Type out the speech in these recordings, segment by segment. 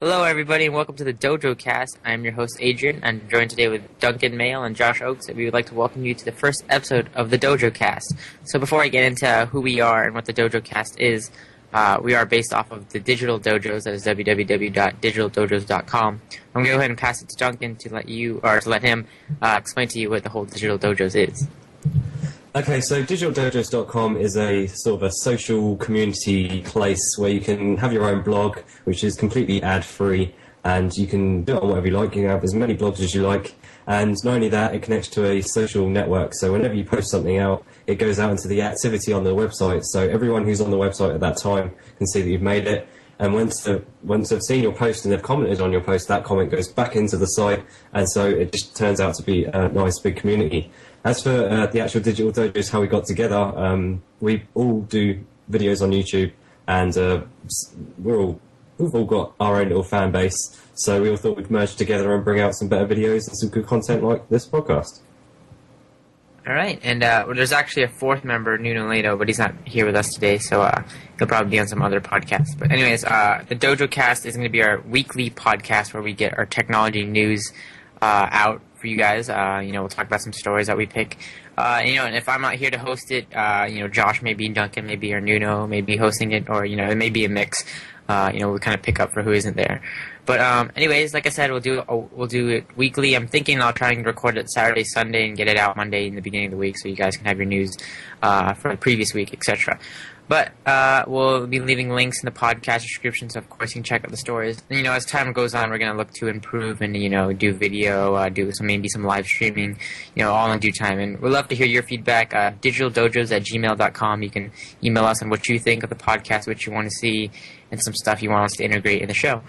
Hello, everybody, and welcome to the DojoCast. I'm your host, Adrian. I'm joined today with Duncan Mayle and Josh Oakes, and we would like to welcome you to the first episode of the DojoCast. So before I get into who we are and what the DojoCast is, we are based off of the Digital Dojos, that is www.digitaldojos.com. I'm going to go ahead and pass it to Duncan to let him explain to you what the whole Digital Dojos is. Okay, so DigitalDojos.com is a sort of a social community place where you can have your own blog, which is completely ad-free, and you can do it on whatever you like. You can have as many blogs as you like, and not only that, it connects to a social network, so whenever you post something out, it goes out into the activity on the website, so everyone who's on the website at that time can see that you've made it, and once they've seen your post and they've commented on your post, that comment goes back into the site, and so it just turns out to be a nice big community. As for the actual Digital Dojos, how we got together, we all do videos on YouTube, and we've all got our own little fan base, so we all thought we'd merge together and bring out some better videos and some good content like this podcast. All right, and there's actually a fourth member, Nuno Lato, but he's not here with us today, so he'll probably be on some other podcasts. But anyways, the DojoCast is going to be our weekly podcast where we get our technology news out for you guys. We'll talk about some stories that we pick. And if I'm not here to host it, Josh maybe, Duncan maybe, or Nuno may be hosting it, or, it may be a mix. We kind of pick up for who isn't there. But anyways, like I said, we'll do it weekly. I'm thinking I'll try and record it Saturday, Sunday, and get it out Monday in the beginning of the week so you guys can have your news for the previous week, etc. But we'll be leaving links in the podcast description, so of course you can check out the stories. And, as time goes on, we're going to look to improve and, do video, do maybe some live streaming, all in due time. And we'd love to hear your feedback. digitaldojos@gmail.com. You can email us on what you think of the podcast, what you want to see, and some stuff you want us to integrate in the show.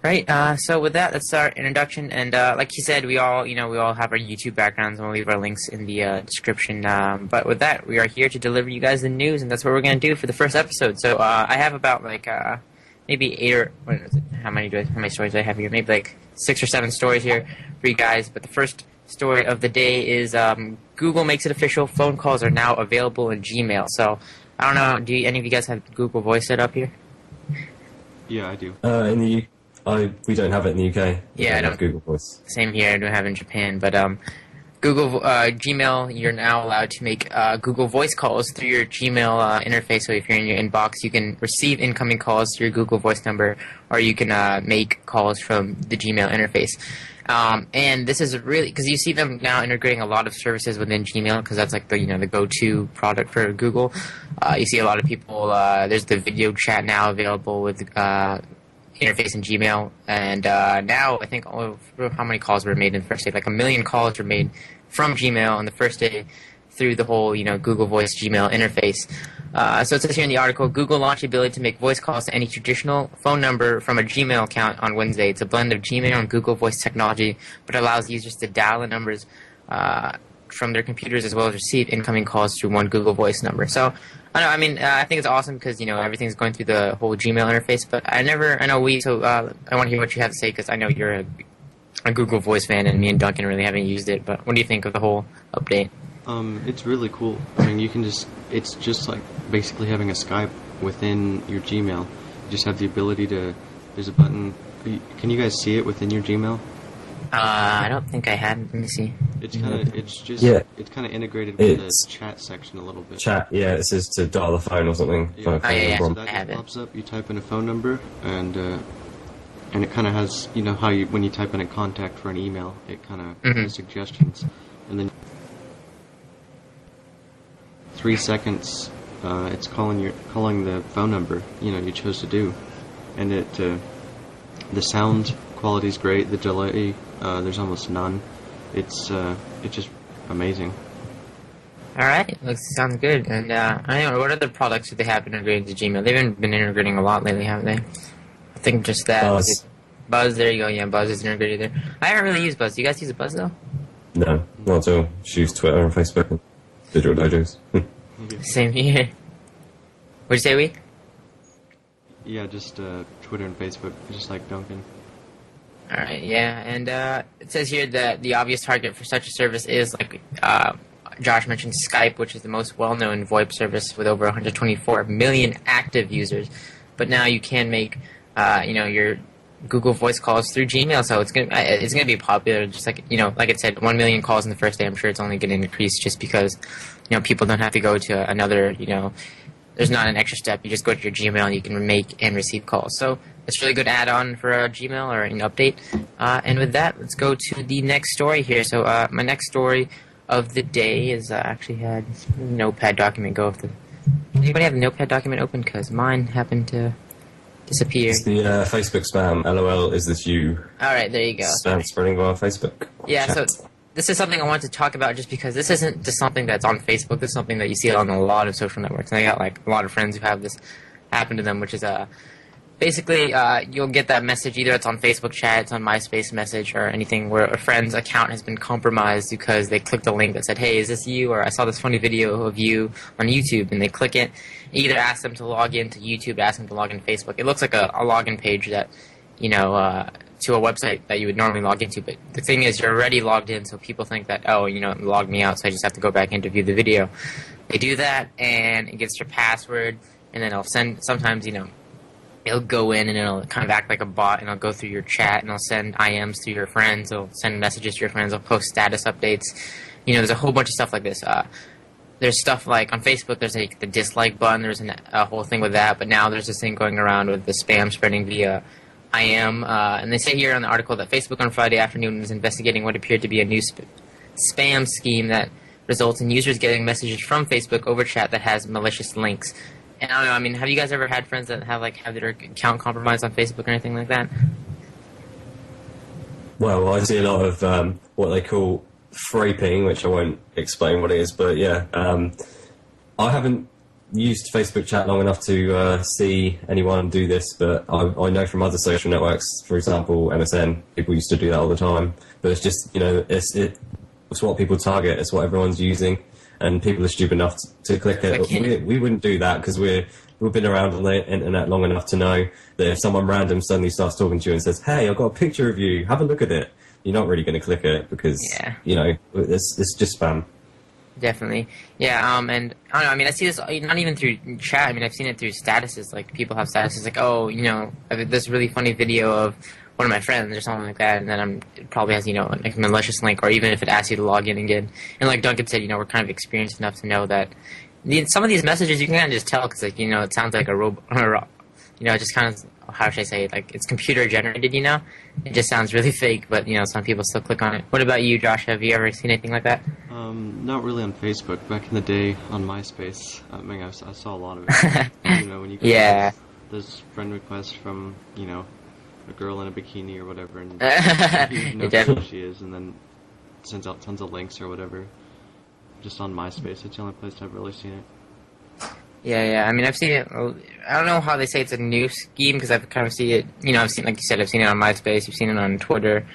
Right, so with that, let's start introduction, and like he said, we all have our YouTube backgrounds, and we'll leave our links in the description, but with that, we are here to deliver you guys the news, and that's what we're going to do for the first episode. So, I have about, maybe 8 or, what is it, how many stories do I have here? Maybe, 6 or 7 stories here for you guys, but the first story of the day is, Google makes it official, phone calls are now available in Gmail. So, I don't know, do any of you guys have Google Voice set up here? Yeah, I do. We don't have it in the UK. Yeah, I don't have Google Voice. Same here. I don't have it in Japan, but Google Gmail, you're now allowed to make Google Voice calls through your Gmail interface. So if you're in your inbox, you can receive incoming calls through your Google Voice number, or you can make calls from the Gmail interface. And this is really because you see them now integrating a lot of services within Gmail, because that's like the go-to product for Google. You see a lot of people. There's the video chat now available with interface in Gmail, and now I think how many calls were made in the first day? 1 million calls were made from Gmail on the first day through the whole Google Voice Gmail interface. So it says here in the article, Google launched the ability to make voice calls to any traditional phone number from a Gmail account on Wednesday. It's a blend of Gmail and Google Voice technology, but allows users to dial the numbers from their computers as well as receive incoming calls through one Google Voice number. So I think it's awesome because everything's going through the whole Gmail interface. But I want to hear what you have to say, because I know you're a Google Voice fan, and me and Duncan really haven't used it. But what do you think of the whole update? It's really cool. It's just like basically having a Skype within your Gmail. You just have the ability there's a button. Can you guys see it within your Gmail? I don't think I had. Let me see. It's kind of integrated with the chat section a little bit. Chat, yeah, it says to dial the phone or something. Yeah. So that just pops up. You type in a phone number, and it kind of has, how when you type in a contact for an email, it kind of has suggestions, and then 3 seconds, it's calling the phone number you chose to do, and the sound quality is great. The delay, there's almost none. It's just amazing. All right, sounds good. And I don't know, what other products do they have integrated to Gmail? They've been integrating a lot lately, haven't they? I think just that. Buzz, there you go. Yeah, Buzz is integrated there. I haven't really used Buzz. Do you guys use Buzz though? No, not at all. Just use Twitter and Facebook and Digital Dojos. Same here. What'd you say, we? Yeah, just Twitter and Facebook, just like Duncan. Alright, yeah, and it says here that the obvious target for such a service is, Josh mentioned, Skype, which is the most well-known VoIP service with over 124 million active users. But now you can make, your Google Voice calls through Gmail. So it's gonna be popular. Just like like I said, 1 million calls in the first day. I'm sure it's only going to increase just because people don't have to go to another. There's not an extra step. You just go to your Gmail and you can make and receive calls. So it's a really good add-on for Gmail or an update. And with that, let's go to the next story here. So my next story of the day is actually had Notepad document go. Anybody have a Notepad document open? Because mine happened to disappear. It's the Facebook spam. LOL, is this you? All right, there you go. Spam spreading via Facebook. Yeah, Chat. so this is something I wanted to talk about just because this isn't just something that's on Facebook. This is something that you see on a lot of social networks. And I got a lot of friends who have this happen to them, which is basically you'll get that message. Either it's on Facebook chat, it's on MySpace message, or anything where a friend's account has been compromised because they clicked a link that said, hey, is this you? Or I saw this funny video of you on YouTube, and they click it. Either ask them to log into YouTube, ask them to log into Facebook. It looks like a login page that, to a website that you would normally log into. But the thing is, you're already logged in, so people think that, it logged me out, so I just have to go back in to view the video. They do that, and it gets your password, and then it'll send, sometimes, it'll go in and it'll kind of act like a bot, and it'll go through your chat, and it'll send IMs to your friends, it'll send messages to your friends, it'll post status updates. There's a whole bunch of stuff like this. There's stuff like on Facebook, there's the dislike button, there's a whole thing with that, but now there's this thing going around with the spam spreading via IM, and they say here on the article that Facebook on Friday afternoon is investigating what appeared to be a new spam scheme that results in users getting messages from Facebook over chat that has malicious links. And I don't know, have you guys ever had friends that have their account compromised on Facebook or anything like that? Well, I see a lot of what they call fraping, which I won't explain what it is, but yeah, I haven't used Facebook chat long enough to see anyone do this, but I know from other social networks, for example, MSN, people used to do that all the time. But it's just, it's what people target, it's what everyone's using, and people are stupid enough to click it. We wouldn't do that because we've been around on the internet long enough to know that if someone random suddenly starts talking to you and says, hey, I've got a picture of you, have a look at it, you're not really going to click it because, it's just spam. Definitely. Yeah, and I don't know, I see this not even through chat, I've seen it through statuses, people have statuses I have this really funny video of one of my friends or something like that, and then it probably has, a malicious link, or even if it asks you to log in again. And like Duncan said, we're kind of experienced enough to know that some of these messages you can kind of just tell because, it sounds like a robot, just kind of, how should I say it, it's computer generated, It just sounds really fake, but, some people still click on it. What about you, Josh? Have you ever seen anything like that? Not really on Facebook. Back in the day on MySpace, I saw a lot of it. When you get those friend requests from, a girl in a bikini or whatever, and you know who she is, and then sends out tons of links or whatever. Just on MySpace, it's the only place I've really seen it. Yeah. I've seen it. I don't know how they say it's a new scheme because I've kind of seen it. I've seen, like you said, I've seen it on MySpace. You've seen it on Twitter.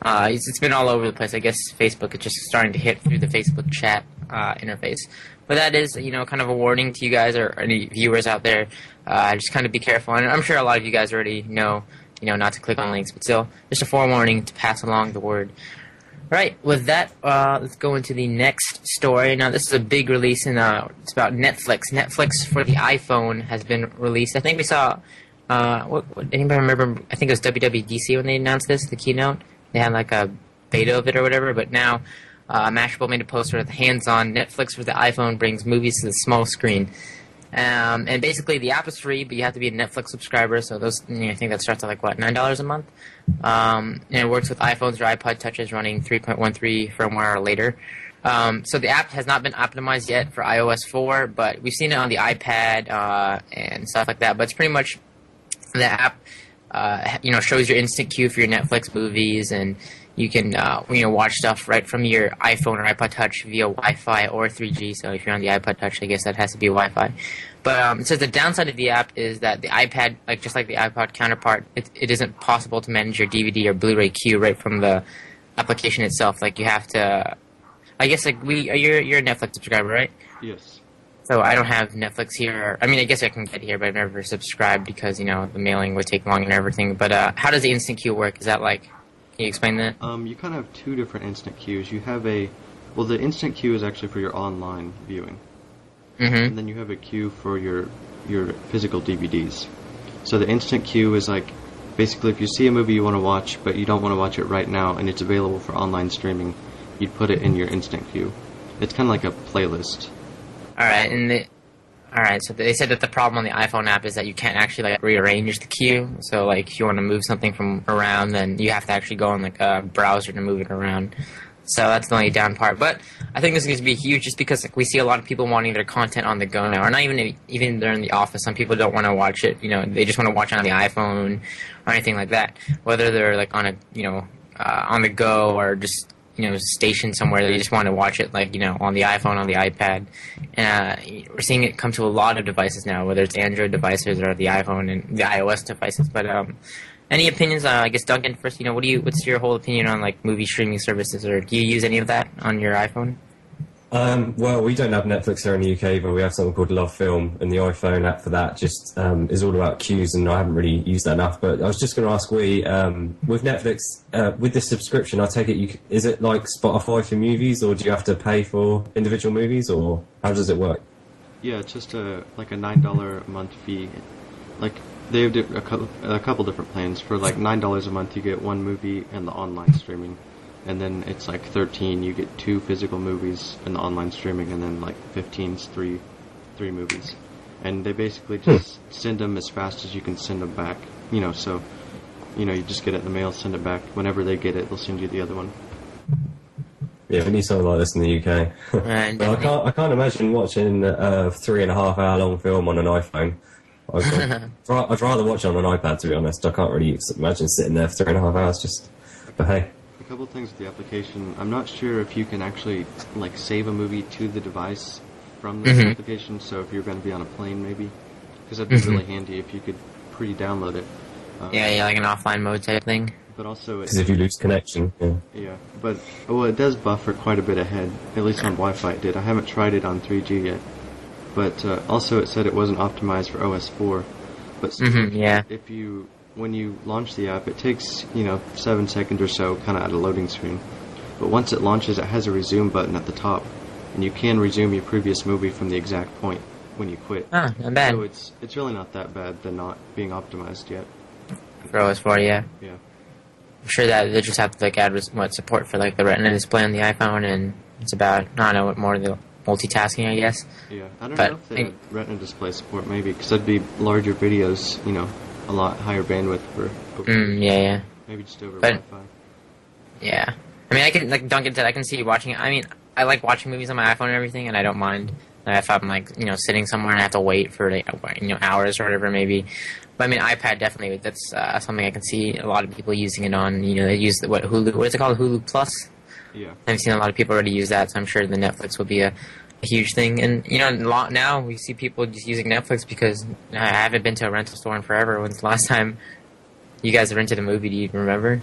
It's been all over the place. I guess Facebook is just starting to hit through the Facebook chat interface. But that is, kind of a warning to you guys or any viewers out there. Just kind of be careful. And I'm sure a lot of you guys already know, not to click on links. But still, just a forewarning to pass along the word. Right, with that, let's go into the next story. Now, this is a big release, and it's about Netflix. Netflix for the iPhone has been released. I think we saw, what anybody remember? I think it was WWDC when they announced this, the keynote. They had a beta of it or whatever, but now Mashable made a poster with hands-on Netflix for the iPhone brings movies to the small screen. And basically, the app is free, but you have to be a Netflix subscriber. So those, I think that starts at $9 a month. And it works with iPhones or iPod Touches running 3.13 firmware or later. So the app has not been optimized yet for iOS 4, but we've seen it on the iPad and stuff like that. But it's pretty much the app, shows your instant queue for your Netflix movies, and you can, watch stuff right from your iPhone or iPod Touch via Wi-Fi or 3G. So if you're on the iPod Touch, I guess that has to be Wi-Fi. But it says the downside of the app is that the iPad, just like the iPod counterpart, it isn't possible to manage your DVD or Blu-ray queue right from the application itself. You have to, I guess, you're a Netflix subscriber, right? Yes. So I don't have Netflix here. I guess I can get it here, but I've never subscribed because, the mailing would take long and everything. But how does the instant queue work? Is that can you explain that? You kind of have two different instant queues. You have the instant queue is actually for your online viewing. Mm-hmm. And then you have a queue for your physical DVDs. So the instant queue is basically, if you see a movie you want to watch, but you don't want to watch it right now, and it's available for online streaming, you'd put it in your instant queue. It's kind of like a playlist. Alright, so they said that the problem on the iPhone app is that you can't actually like rearrange the queue. So like if you want to move something from around, then you have to actually go on like a browser to move it around. So that's the only down part. But I think this is going to be huge just because like, we see a lot of people wanting their content on the go now. Or not even they're in the office. Some people don't want to watch it. You know, they just want to watch it on the iPhone or anything like that. Whether they're like on a, on the go or just, stationed somewhere, they just want to watch it like, on the iPhone, on the iPad. We're seeing it come to a lot of devices now, whether it's Android devices or the iPhone and the iOS devices. But any opinions? I guess Duncan first. What's your whole opinion on like movie streaming services, or do you use any of that on your iPhone? Well, we don't have Netflix here in the UK, but we have something called Love Film, and the iPhone app for that just is all about queues, and I haven't really used that enough. But I was just going to ask, with Netflix, with this subscription, I take it, is it like Spotify for movies, or do you have to pay for individual movies, or how does it work? Yeah, it's just like a $9 a month fee. Like they have a couple different plans. For like $9 a month, you get one movie and the online streaming. And then it's like 13, you get 2 physical movies in the online streaming, and then like 15's three movies. And they basically just send them as fast as you can send them back. So, you just get it in the mail, send it back. Whenever they get it, they'll send you the other one. Yeah, we need something like this in the UK. But I can't imagine watching a 3.5 hour long film on an iPhone. I'd rather watch it on an iPad, to be honest. I can't really imagine sitting there for 3.5 hours but hey. A couple things with the application. I'm not sure if you can actually like save a movie to the device from this application. So if you're going to be on a plane, maybe, because that'd be really handy if you could pre-download it. Yeah, like an offline mode type thing. But also, because if you lose connection. Yeah, but it does buffer quite a bit ahead. At least on Wi-Fi it did. I haven't tried it on 3G yet. But also it said it wasn't optimized for OS 4. But when you launch the app, it takes 7 seconds or so, kind of at a loading screen. But once it launches, it has a resume button at the top, and you can resume your previous movie from the exact point when you quit. Oh, not bad. So it's really not that bad than not being optimized yet. For OS4, yeah. Yeah. I'm sure that they just have to like add support for like the Retina display on the iPhone, and it's about what more the multitasking, I guess. Yeah, I don't know if they have Retina display support, maybe, because that'd be larger videos, a lot higher bandwidth for. Yeah. Maybe just over Wi-Fi. Yeah, I mean, I can, like Duncan said, I can see watching it. I mean, I like watching movies on my iPhone and everything, and I don't mind if I'm like sitting somewhere and I have to wait for hours or whatever maybe. But I mean, iPad definitely. That's something I can see a lot of people using it on. They use Hulu. What is it called? Hulu Plus. Yeah. I've seen a lot of people already use that, so I'm sure the Netflix will be a huge thing. And now we see people just using Netflix because I haven't been to a rental store in forever. When's the last time you guys rented a movie? Do you remember?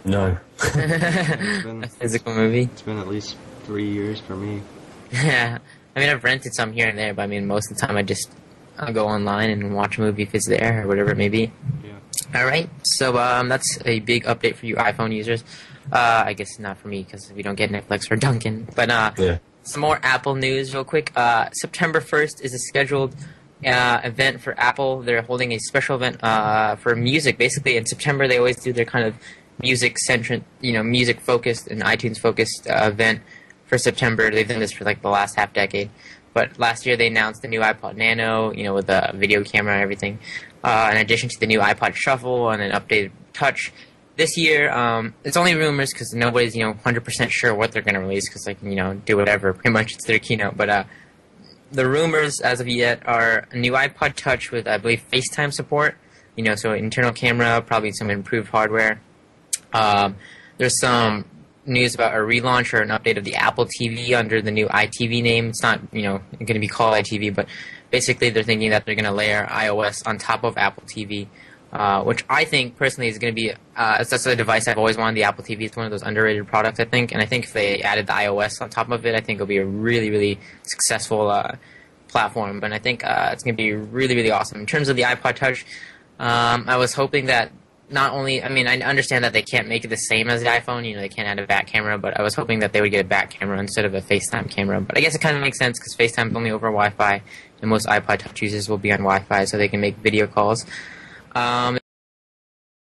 No. A physical movie? It's been at least 3 years for me. Yeah. I mean, I've rented some here and there, but I mean, most of the time I'll go online and watch a movie if it's there or whatever it may be. Yeah. Alright, so that's a big update for you iPhone users. I guess not for me because we don't get Netflix or Duncan. But some more Apple news real quick. September 1st is a scheduled event for Apple. They're holding a special event for music. Basically, in September, they always do their kind of music-centric, music-focused and iTunes-focused event for September. They've done this for like the last half decade. But last year, they announced the new iPod Nano, with a video camera and everything. In addition to the new iPod Shuffle and an updated Touch. This year, it's only rumors because nobody's, 100% sure what they're going to release because they can, do whatever. Pretty much it's their keynote. But the rumors as of yet are a new iPod Touch with, I believe, FaceTime support. So internal camera, probably some improved hardware. There's some news about a relaunch or an update of the Apple TV under the new iTV name. It's not, going to be called iTV, but basically they're thinking that they're going to layer iOS on top of Apple TV. Which I think personally is going to be that's a device I've always wanted. The Apple TV is one of those underrated products, I think, and I think if they added the iOS on top of it, I think it'll be a really, really successful platform. But I think it's going to be really, really awesome. In terms of the iPod Touch, I was hoping that not only, I mean, I understand that they can't make it the same as the iPhone, they can't add a back camera, but I was hoping that they would get a back camera instead of a FaceTime camera. But I guess it kind of makes sense because FaceTime is only over Wi-Fi, and most iPod Touch users will be on Wi-Fi, so they can make video calls.